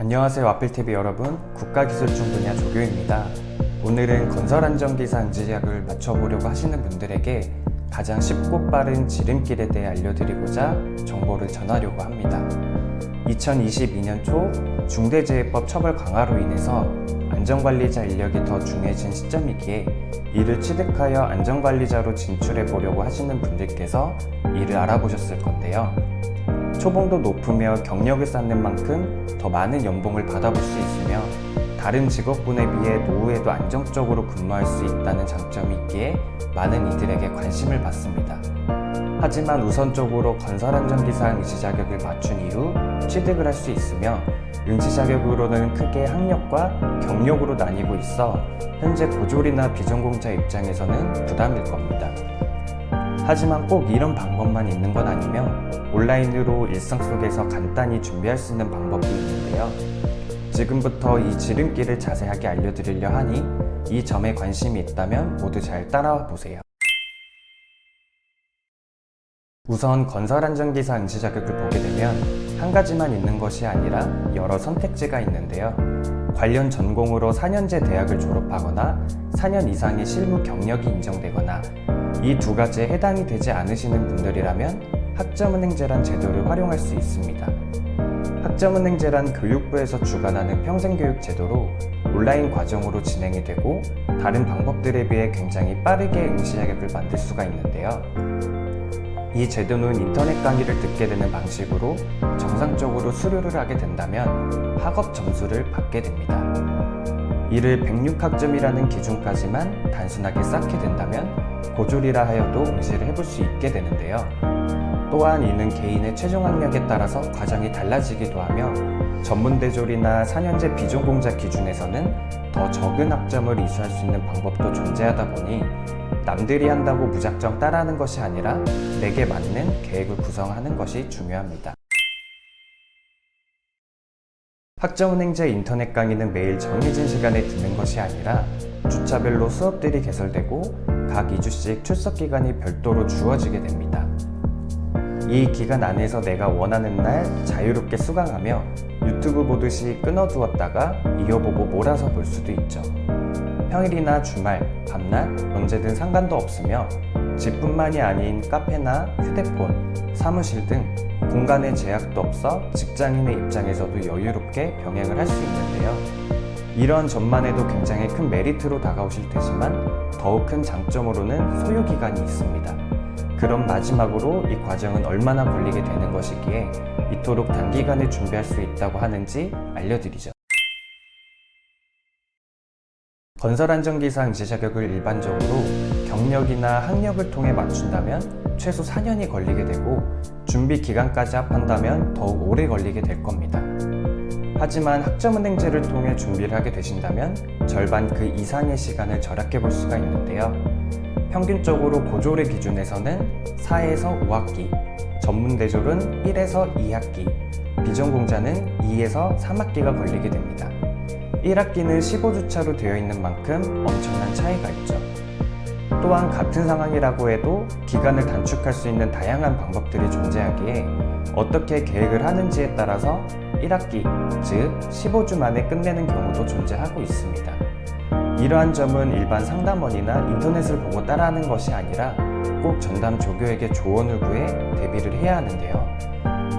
안녕하세요. 와플TV 여러분, 국가기술청 분야 조교입니다. 오늘은 건설안전기사 응시자격을 맞춰보려고 하시는 분들에게 가장 쉽고 빠른 지름길에 대해 알려드리고자 정보를 전하려고 합니다. 2022년 초 중대재해법 처벌 강화로 인해서 안전관리자 인력이 더 중요해진 시점이기에 이를 취득하여 안전관리자로 진출해 보려고 하시는 분들께서 이를 알아보셨을 건데요. 초봉도 높으며 경력을 쌓는 만큼 더 많은 연봉을 받아볼 수 있으며 다른 직업군에 비해 노후에도 안정적으로 근무할 수 있다는 장점이 있기에 많은 이들에게 관심을 받습니다. 하지만 우선적으로 건설안전기사 응시자격을 맞춘 이후 취득을 할 수 있으며 응시자격으로는 크게 학력과 경력으로 나뉘고 있어 현재 고졸이나 비전공자 입장에서는 부담일 겁니다. 하지만 꼭 이런 방법만 있는 건 아니며 온라인으로 일상 속에서 간단히 준비할 수 있는 방법도 있는데요. 지금부터 이 지름길을 자세하게 알려드리려 하니 이 점에 관심이 있다면 모두 잘 따라와 보세요. 우선 건설안전기사 응시자격을 보게 되면 한 가지만 있는 것이 아니라 여러 선택지가 있는데요. 관련 전공으로 4년제 대학을 졸업하거나 4년 이상의 실무 경력이 인정되거나 이 두 가지에 해당이 되지 않으시는 분들이라면 학점은행제란 제도를 활용할 수 있습니다. 학점은행제란 교육부에서 주관하는 평생교육 제도로 온라인 과정으로 진행이 되고 다른 방법들에 비해 굉장히 빠르게 응시자격을 만들 수가 있는데요. 이 제도는 인터넷 강의를 듣게 되는 방식으로 정상적으로 수료를 하게 된다면 학업 점수를 받게 됩니다. 이를 106학점이라는 기준까지만 단순하게 쌓게 된다면 고졸이라 하여도 응시를 해볼 수 있게 되는데요. 또한 이는 개인의 최종 학력에 따라서 과정이 달라지기도 하며 전문대졸이나 4년제 비전공자 기준에서는 더 적은 학점을 이수할 수 있는 방법도 존재하다 보니 남들이 한다고 무작정 따라하는 것이 아니라 내게 맞는 계획을 구성하는 것이 중요합니다. 학점은행제 인터넷 강의는 매일 정해진 시간에 듣는 것이 아니라 주차별로 수업들이 개설되고 각 2주씩 출석 기간이 별도로 주어지게 됩니다. 이 기간 안에서 내가 원하는 날 자유롭게 수강하며 유튜브 보듯이 끊어두었다가 이어보고 몰아서 볼 수도 있죠. 평일이나 주말, 밤낮 언제든 상관도 없으며 집뿐만이 아닌 카페나 휴대폰, 사무실 등 공간의 제약도 없어 직장인의 입장에서도 여유롭게 병행을 할 수 있는데요. 이러한 점만 해도 굉장히 큰 메리트로 다가오실 테지만 더욱 큰 장점으로는 소요기간이 있습니다. 그럼 마지막으로 이 과정은 얼마나 걸리게 되는 것이기에 이토록 단기간에 준비할 수 있다고 하는지 알려드리죠. 건설안전기사 응시자격을 일반적으로 경력이나 학력을 통해 맞춘다면 최소 4년이 걸리게 되고 준비 기간까지 합한다면 더욱 오래 걸리게 될 겁니다. 하지만 학점은행제를 통해 준비를 하게 되신다면 절반 그 이상의 시간을 절약해 볼 수가 있는데요. 평균적으로 고졸의 기준에서는 4에서 5학기, 전문대졸은 1에서 2학기, 비전공자는 2에서 3학기가 걸리게 됩니다. 1학기는 15주차로 되어 있는 만큼 엄청난 차이가 있죠. 또한 같은 상황이라고 해도 기간을 단축할 수 있는 다양한 방법들이 존재하기에 어떻게 계획을 하는지에 따라서 1학기, 즉 15주 만에 끝내는 경우도 존재하고 있습니다. 이러한 점은 일반 상담원이나 인터넷을 보고 따라하는 것이 아니라 꼭 전담 조교에게 조언을 구해 대비를 해야 하는데요.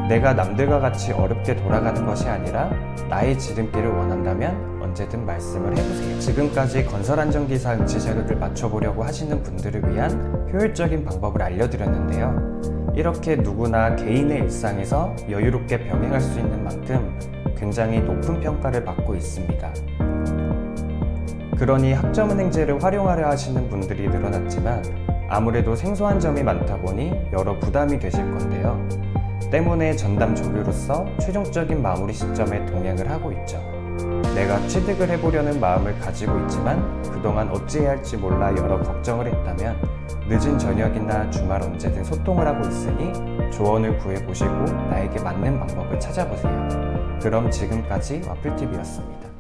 내가 남들과 같이 어렵게 돌아가는 것이 아니라 나의 지름길을 원한다면 언제든 말씀을 해보세요. 지금까지 건설안전기사 응시자격을 맞춰보려고 하시는 분들을 위한 효율적인 방법을 알려드렸는데요. 이렇게 누구나 개인의 일상에서 여유롭게 병행할 수 있는 만큼 굉장히 높은 평가를 받고 있습니다. 그러니 학점은행제를 활용하려 하시는 분들이 늘어났지만 아무래도 생소한 점이 많다 보니 여러 부담이 되실 건데요. 때문에 전담 조교로서 최종적인 마무리 시점에 동행을 하고 있죠. 내가 취득을 해보려는 마음을 가지고 있지만 그동안 어찌해야 할지 몰라 여러 걱정을 했다면 늦은 저녁이나 주말 언제든 소통을 하고 있으니 조언을 구해보시고 나에게 맞는 방법을 찾아보세요. 그럼 지금까지 와플TV였습니다.